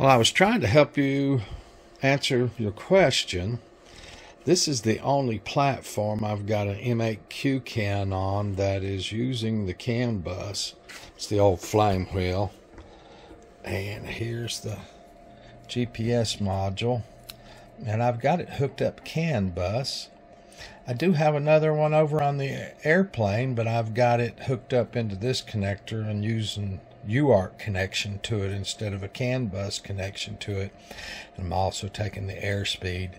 Well, I was trying to help you answer your question. This is the only platform I've got an M8Q CAN on that is using the CAN bus. It's the old flame wheel. And here's the GPS module. And I've got it hooked up CAN bus. I do have another one over on the airplane, but I've got it hooked up into this connector and using UART connection to it instead of a CAN bus connection to it. And I'm also taking the airspeed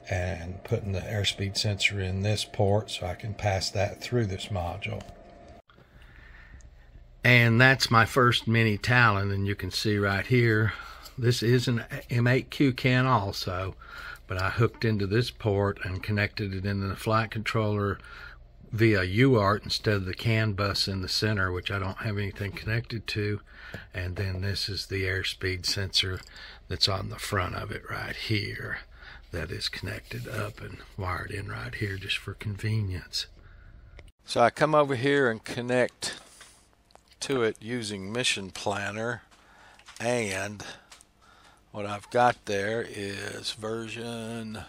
and putting the airspeed sensor in this port so I can pass that through this module. And that's my first mini Talon, and you can see right here, this is an M8Q CAN also, but I hooked into this port and connected it into the flight controller via UART instead of the CAN bus in the center, which I don't have anything connected to. And then this is the airspeed sensor that's on the front of it right here that is connected up and wired in right here just for convenience. So I come over here and connect to it using Mission Planner, and what I've got there is version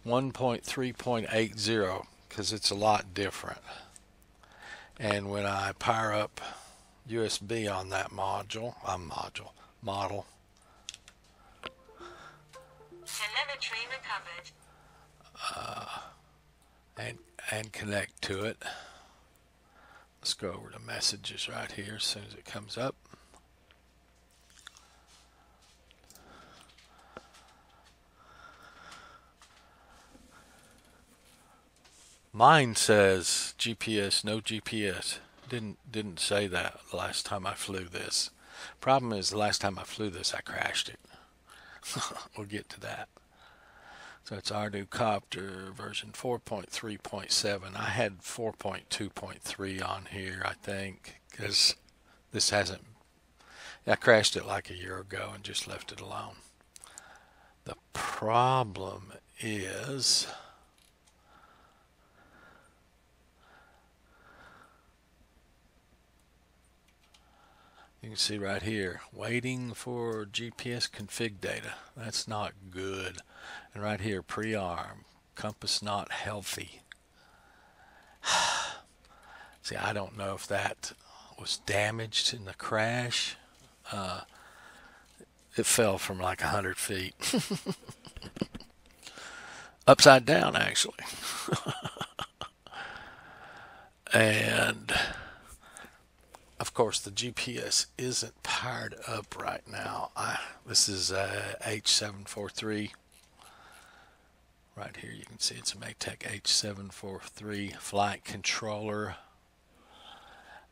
1.3.80 because it's a lot different. And when I power up USB on that model, telemetry recovered, and connect to it. Let's go over to messages right here as soon as it comes up. Mine says GPS, no GPS. Didn't say that the last time I flew this. Problem is, the last time I flew this, I crashed it. We'll get to that. So it's Copter version 4.3.7. I had 4.2.3 on here, I think, because this hasn't. I crashed it like a year ago and just left it alone. The problem is, you can see right here, waiting for GPS config data. That's not good. And right here, pre-arm, compass not healthy. See, I don't know if that was damaged in the crash. It fell from like 100 feet. Upside down, actually. And of course, the GPS isn't powered up right now. This is H743. Right here, you can see it's a Maytech H743 flight controller.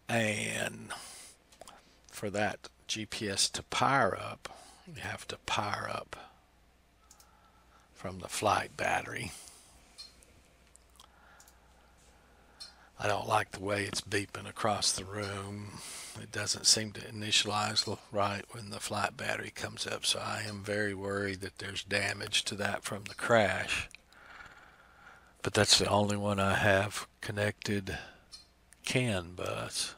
And for that GPS to power up, you have to power up from the flight battery. I don't like the way it's beeping across the room. It doesn't seem to initialize right when the flight battery comes up, so I am very worried that there's damage to that from the crash. But that's the only one I have connected CAN bus.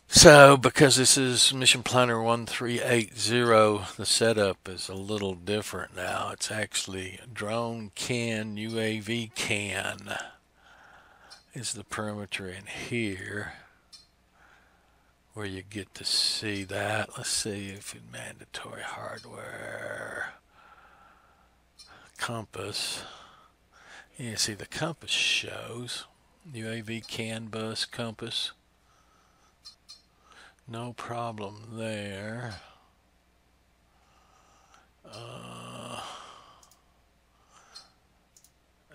So because this is Mission Planner 1380, the setup is a little different now. It's actually drone CAN, UAV CAN is the perimeter in here where you get to see that. Let's see if it's mandatory hardware. Compass. You see the compass shows. UAV CAN bus compass. No problem there.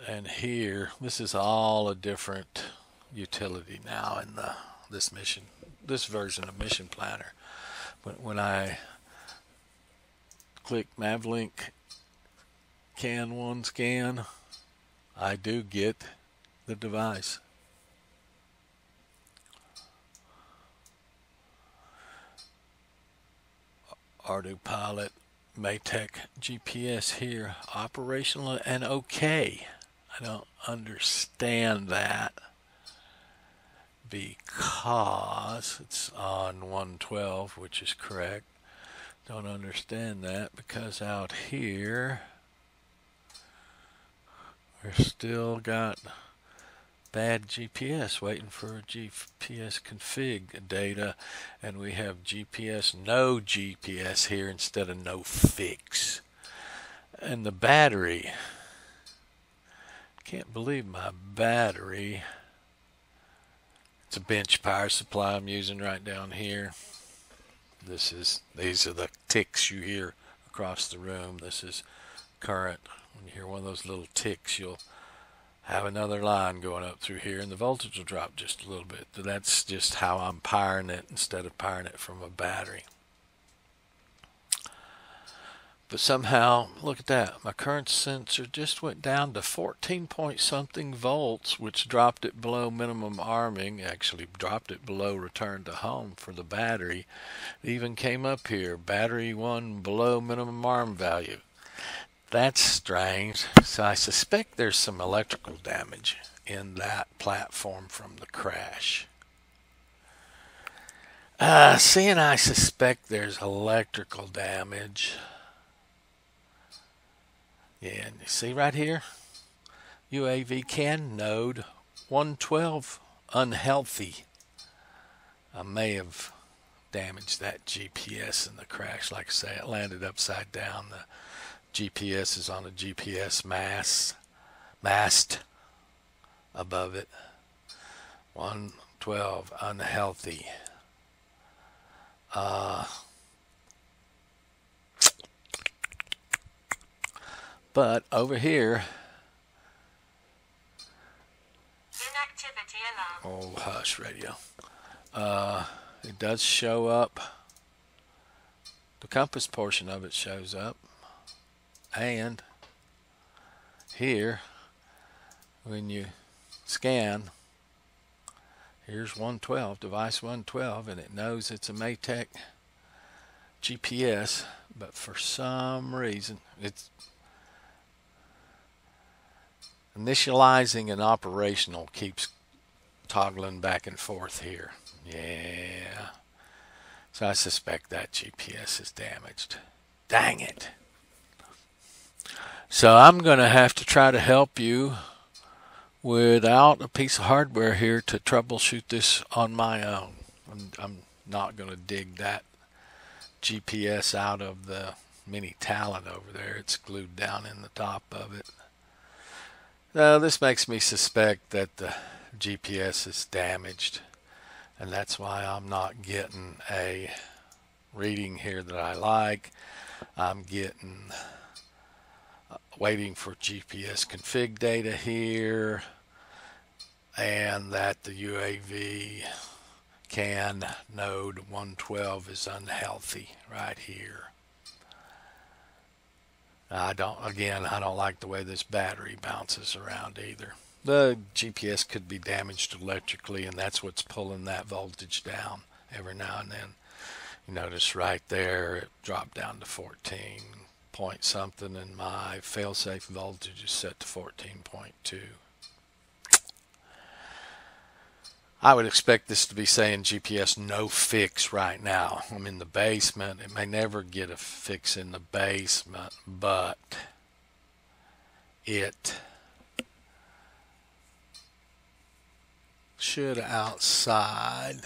And here, this is all a different utility now in this version of Mission Planner. But when I click Mavlink CAN 1 scan, I do get the device. Pilot Maytech GPS here, operational and okay. I don't understand that. because it's on 112, which is correct. Don't understand that because out here we're still got bad GPS waiting for GPS config data, and we have no GPS here instead of no fix. And the battery, can't believe my battery, it's a bench power supply I'm using right down here. These are the ticks you hear across the room. This is current. When you hear one of those little ticks, you'll have another line going up through here, and the voltage will drop just a little bit. That's just how I'm powering it instead of powering it from a battery. But somehow, look at that, my current sensor just went down to 14 point something volts, which dropped it below minimum arming, actually dropped it below return to home for the battery. It even came up here, battery 1 below minimum arm value. That's strange. So I suspect there's some electrical damage in that platform from the crash. Seeing I suspect there's electrical damage. Yeah, and you see right here, UAV CAN node 112 unhealthy. I may have damaged that GPS in the crash. Like I say, it landed upside down. The GPS is on a GPS mast above it. 112 unhealthy. But over here, Inactivity alarm. oh hush radio, it does show up. The compass portion of it shows up. And here, when you scan, here's 112, device 112, and it knows it's a Maytech GPS, but for some reason, it's initializing and operational keeps toggling back and forth here. Yeah. So I suspect that GPS is damaged. Dang it. So I'm going to have to try to help you without a piece of hardware here to troubleshoot this on my own. I'm not going to dig that GPS out of the mini Talon over there. It's glued down in the top of it. Now, this makes me suspect that the GPS is damaged, and that's why I'm not getting a reading here that I like. I'm waiting for GPS config data here, and that the UAV CAN node 112 is unhealthy right here. I don't like the way this battery bounces around either. The GPS could be damaged electrically, and that's what's pulling that voltage down every now and then. You notice right there it dropped down to 14 point something, and my failsafe voltage is set to 14.2. I would expect this to be saying GPS no fix right now. I'm in the basement. It may never get a fix in the basement, but it should outside.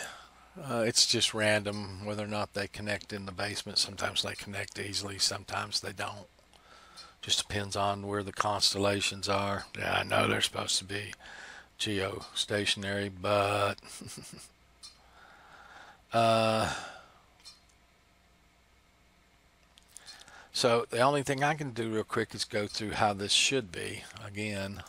It's just random whether or not they connect in the basement. Sometimes they connect easily, sometimes they don't. Just depends on where the constellations are. Yeah, I know they're supposed to be geostationary, but so the only thing I can do real quick is go through how this should be again.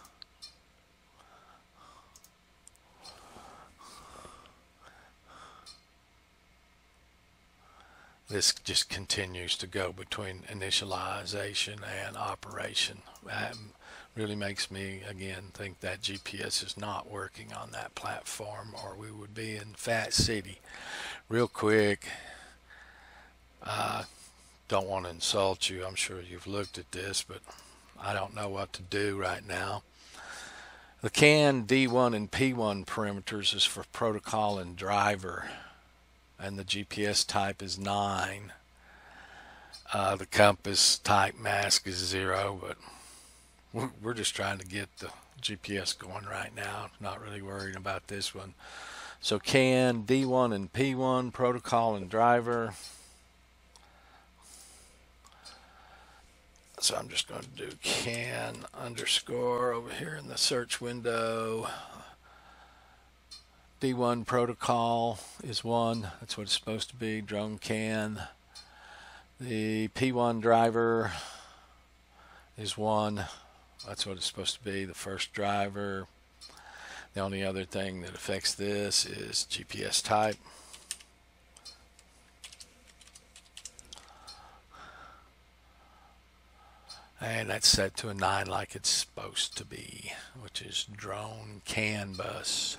This just continues to go between initialization and operation. That really makes me, again, think that GPS is not working on that platform, or we would be in Fat City. Real quick, don't want to insult you. I'm sure you've looked at this, but I don't know what to do right now. The CAN D1 and P1 parameters is for protocol and driver, and the GPS type is 9. The compass type mask is 0, but we're just trying to get the GPS going right now. Not really worried about this one. So CAN D1 and P1, protocol and driver. So I'm just going to do CAN underscore over here in the search window. D1 protocol is 1. That's what it's supposed to be. Drone CAN. The P1 driver is 1. That's what it's supposed to be. The first driver. The only other thing that affects this is GPS type. And that's set to a 9 like it's supposed to be, which is drone CAN bus.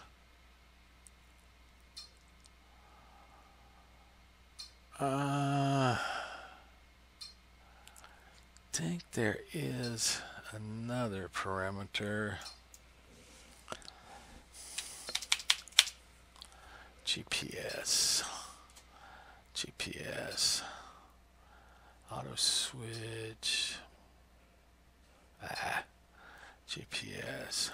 I think there is another parameter. GPS, auto switch, GPS.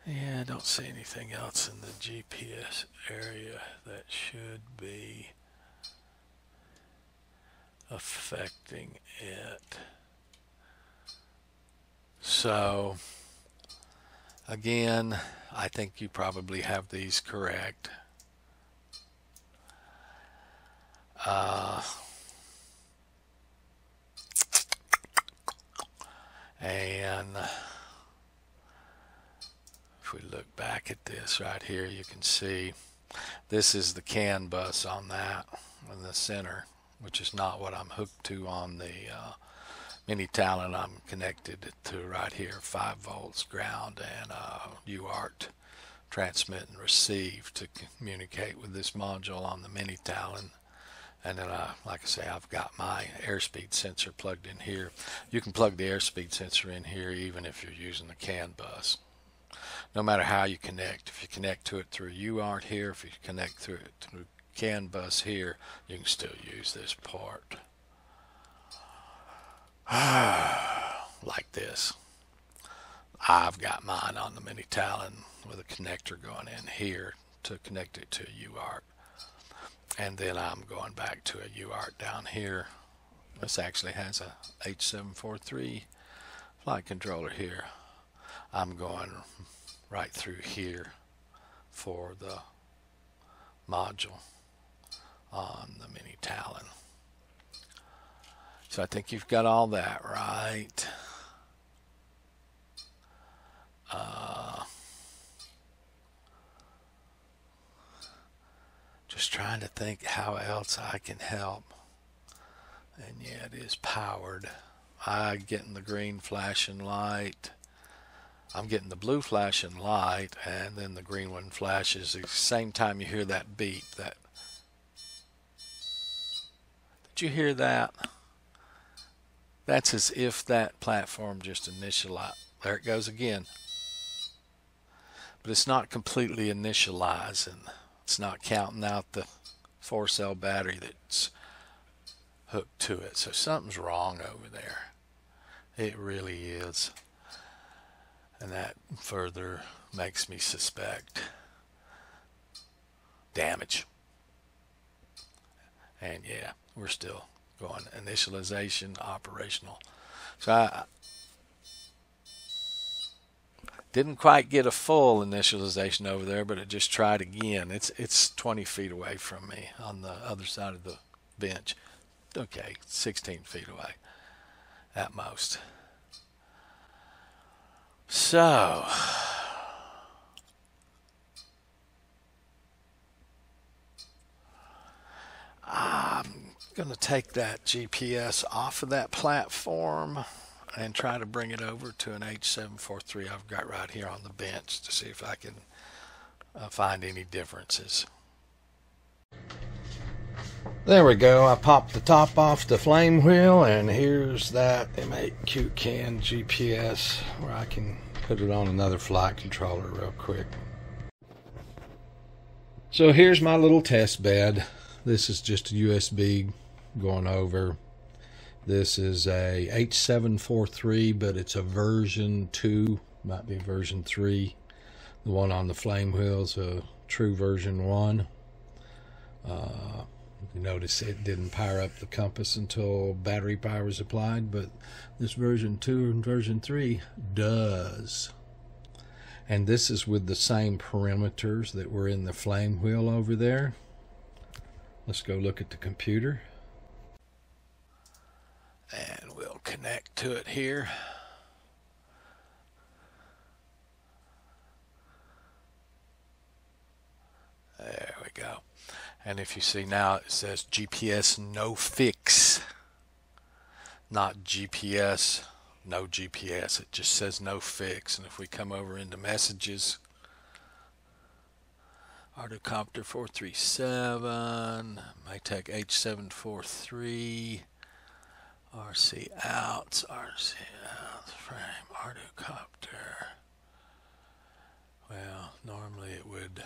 Yeah, I don't see anything else in the GPS area that should be affecting it. So, again, I think you probably have these correct. And if we look back at this right here, you can see this is the CAN bus on that in the center, which is not what I'm hooked to on the Mini Talon. I'm connected to right here, 5 volts ground and UART transmit and receive to communicate with this module on the Mini Talon. And then, like I say, I've got my airspeed sensor plugged in here. You can plug the airspeed sensor in here even if you're using the CAN bus. No matter how you connect, if you connect to it through UART here, if you connect through it through CAN bus here, you can still use this part. Like this. I've got mine on the Mini Talon with a connector going in here to connect it to a UART. And then I'm going back to a UART down here. This actually has a H743 flight controller here. I'm going right through here for the module on the Mini Talon. So I think you've got all that right. Just trying to think how else I can help. And yeah, it is powered. I'm getting the green flashing light. I'm getting the blue flashing light, and then the green one flashes at the same time you hear that beep. That. Did you hear that? That's as if that platform just initialized. There it goes again. But it's not completely initializing. It's not counting out the 4-cell battery that's hooked to it. So something's wrong over there. It really is. And that further makes me suspect damage. And yeah, we're still going initialization, operational. So I didn't quite get a full initialization over there, but it just tried again. It's 20 feet away from me on the other side of the bench. Okay, 16 feet away at most. So I'm going to take that GPS off of that platform. and try to bring it over to an H743 I've got right here on the bench to see if I can find any differences. There we go. I popped the top off the flame wheel, and here's that M8Q CAN GPS where I can put it on another flight controller real quick. So here's my little test bed. This is just a USB going over. This is a H743, but it's a version 2, might be version 3. The one on the flame wheel is a true version 1. You notice it didn't power up the compass until battery power was applied, but this version 2 and version 3 does. And this is with the same parameters that were in the flame wheel over there. Let's go look at the computer. And we'll connect to it here. There we go. And if you see now, it says GPS no fix, not GPS no GPS. It just says no fix. And if we come over into messages, Arducopter 437, Maytech H743, RC outs, frame, Arducopter. Well, normally it would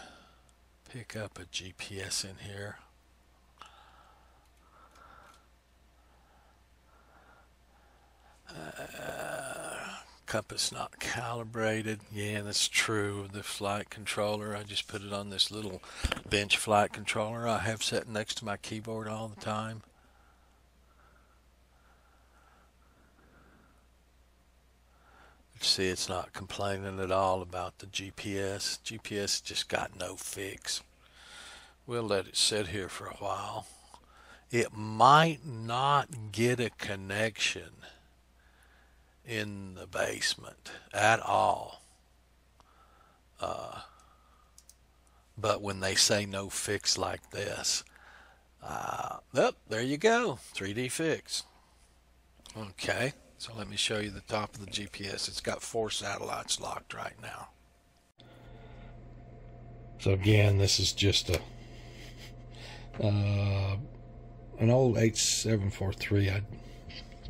pick up a GPS in here. Compass not calibrated. Yeah, that's true. The flight controller, I just put it on this little bench flight controller I have set next to my keyboard all the time. See, it's not complaining at all about the GPS. GPS just got no fix. We'll let it sit here for a while. It might not get a connection in the basement at all. But when they say no fix like this, oh, there you go, 3D fix. Okay, so let me show you the top of the GPS. It's got 4 satellites locked right now. So again, this is just an old H743. I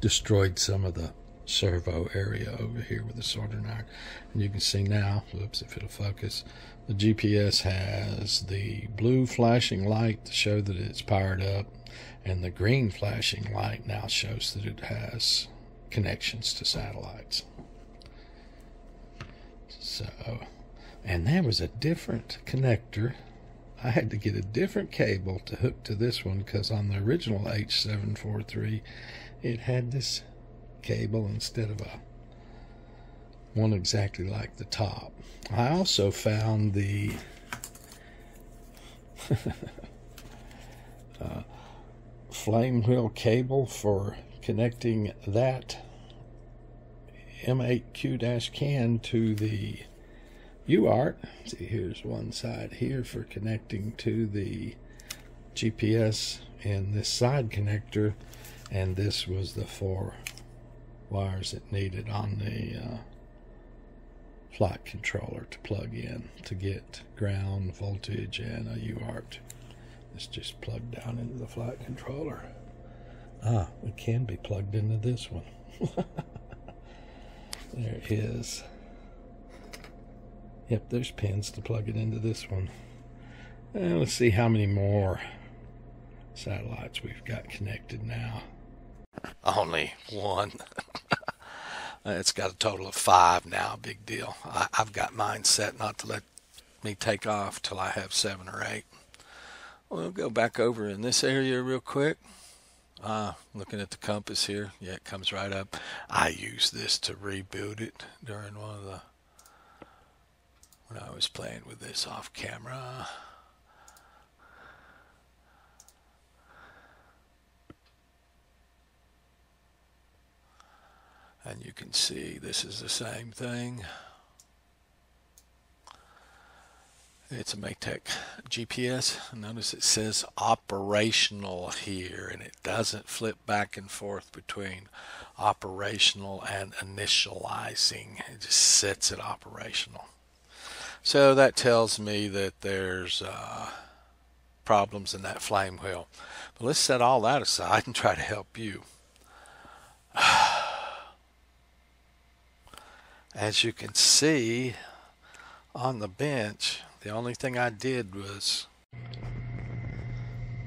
destroyed some of the servo area over here with a soldering iron, and you can see now, whoops, if it'll focus, the GPS has the blue flashing light to show that it's powered up, and the green flashing light now shows that it has connections to satellites. So, and there was a different connector. I had to get a different cable to hook to this one, because on the original H743 it had this cable instead of one exactly like the top. I also found the flame wheel cable for connecting that M8Q CAN to the UART. See, here's one side here for connecting to the GPS, and this side connector, and this was the 4 wires it needed on the flight controller to plug in to get ground voltage and a UART. It's just plugged down into the flight controller. It can be plugged into this one. There it is. Yep, there's pins to plug it into this one. And let's see how many more satellites we've got connected now. Only 1. It's got a total of 5 now. Big deal. I've got mine set not to let me take off till I have 7 or 8. We'll go back over in this area real quick. Looking at the compass here. Yeah, it comes right up. I used this to reboot it during when I was playing with this off camera. And you can see this is the same thing. It's a Maytag GPS. Notice it says operational here, and it doesn't flip back and forth between operational and initializing. It just sets it operational. So that tells me that there's problems in that flame wheel. But let's set all that aside and try to help you. As you can see on the bench, the only thing I did was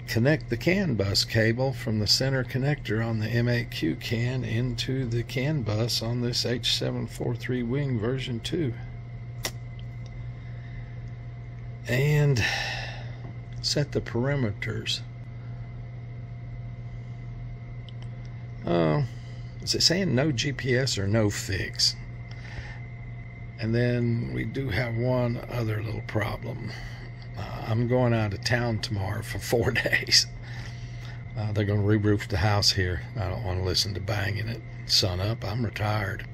connect the CAN bus cable from the center connector on the M8Q CAN into the CAN bus on this H743 wing version 2. And set the parameters. Is it saying no GPS or no fix? And then we do have one other little problem. I'm going out of town tomorrow for 4 days. They're going to re-roof the house here. I don't want to listen to banging at sun up. I'm retired.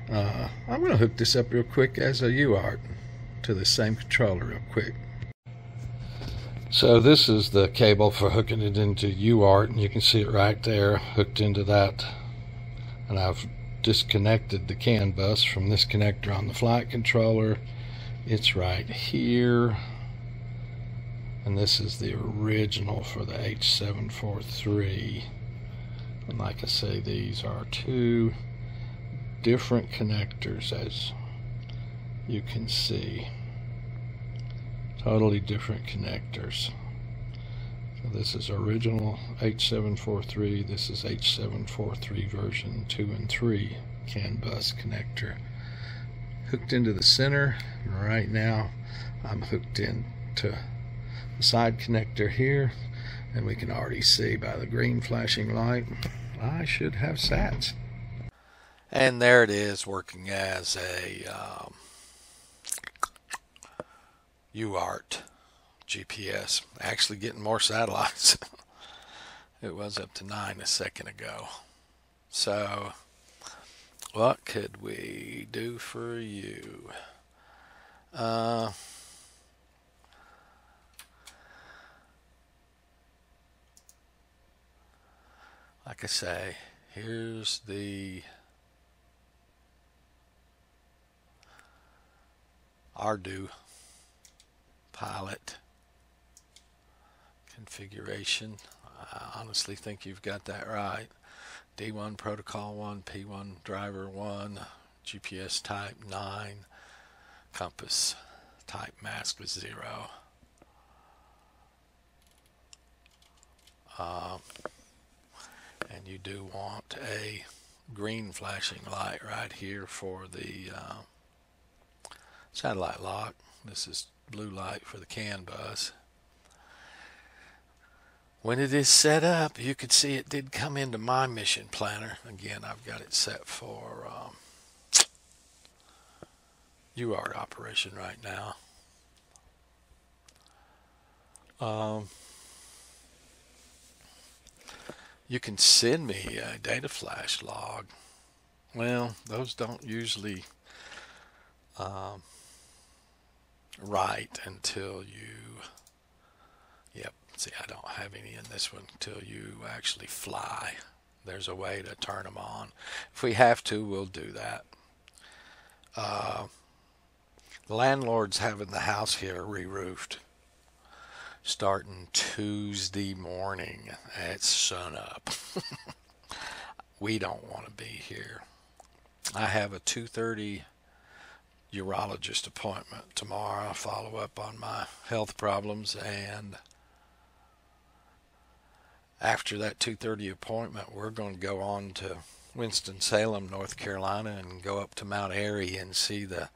I'm going to hook this up real quick as a UART to the same controller real quick. So this is the cable for hooking it into UART, and you can see it right there hooked into that. And I've disconnected the CAN bus from this connector on the flight controller. It's right here, and this is the original for the H743. And like I say, these are two different connectors, as you can see. Totally different connectors. So this is original H743, this is H743 version 2 and 3 CAN bus connector. Hooked into the center, and right now I'm hooked into the side connector here, and we can already see by the green flashing light I should have SATs. And there it is, working as a UART GPS, actually getting more satellites. It was up to 9 a second ago. So what could we do for you? Like I say, here's the Ardu pilot configuration. I honestly think you've got that right. D1 protocol 1, P1 driver 1, GPS type 9, compass type mask was 0. And you do want a green flashing light right here for the satellite lock. This is blue light for the CAN bus. When it is set up, you can see it did come into my mission planner. Again, I've got it set for UART operation right now. You can send me a data flash log. Well, those don't usually write until you, yep, see, I don't have any in this one, until you actually fly. There's a way to turn them on. If we have to, we'll do that. The landlord's having the house here re-roofed starting Tuesday morning at sunup. We don't want to be here. I have a 2:30 urologist appointment tomorrow. I'll follow up on my health problems, and after that 2:30 appointment, we're going to go on to Winston-Salem, North Carolina, and go up to Mount Airy and see the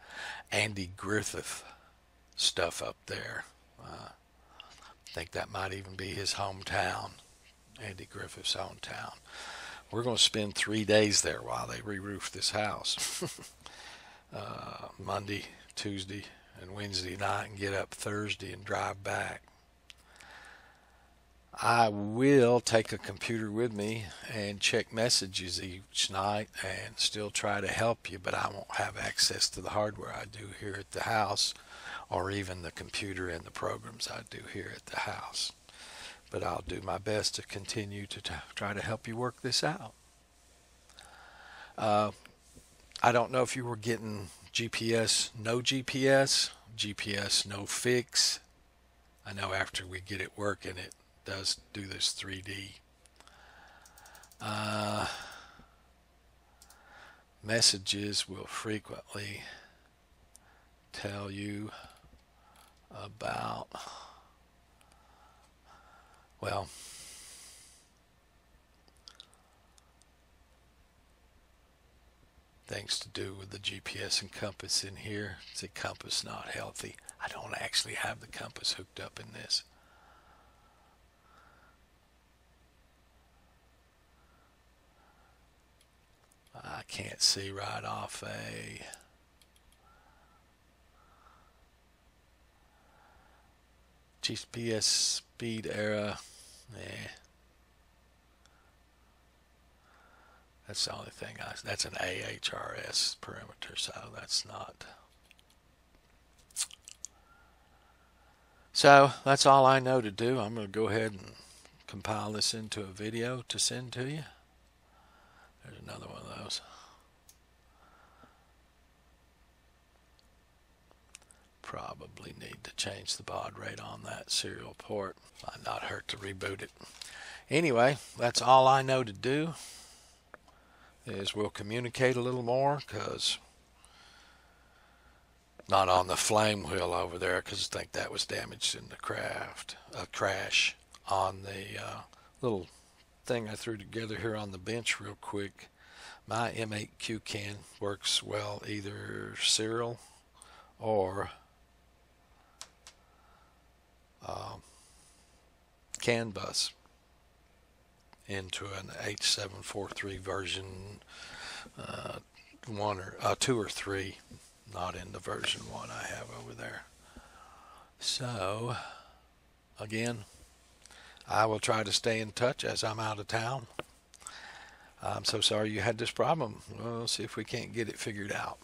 Andy Griffith stuff up there. I think that might even be his hometown, Andy Griffith's hometown. We're going to spend 3 days there while they re-roof this house. Monday, Tuesday, and Wednesday night, and get up Thursday and drive back. I will take a computer with me and check messages each night and still try to help you, but I won't have access to the hardware I do here at the house or even the computer and the programs I do here at the house. But I'll do my best to continue to try to help you work this out. I don't know if you were getting GPS, no GPS, GPS, no fix. I know after we get it working, it does do this 3D. Messages will frequently tell you about, well, things to do with the GPS and compass in here. It's a compass not healthy. I don't actually have the compass hooked up in this. I can't see right off a GPS speed error. That's the only thing. That's an AHRS perimeter, so that's not. So that's all I know to do. I'm going to go ahead and compile this into a video to send to you. There's another one of those. Probably need to change the baud rate on that serial port. Might not hurt to reboot it. Anyway, that's all I know to do. Is we'll communicate a little more, because not on the flame wheel over there, because I think that was damaged in the crash. On the little thing I threw together here on the bench real quick, my M8Q CAN works well either serial or CAN bus into an H743 version 2 or 3, not in the version 1 I have over there. So again, I will try to stay in touch as I'm out of town. I'm so sorry you had this problem. We'll see if we can't get it figured out.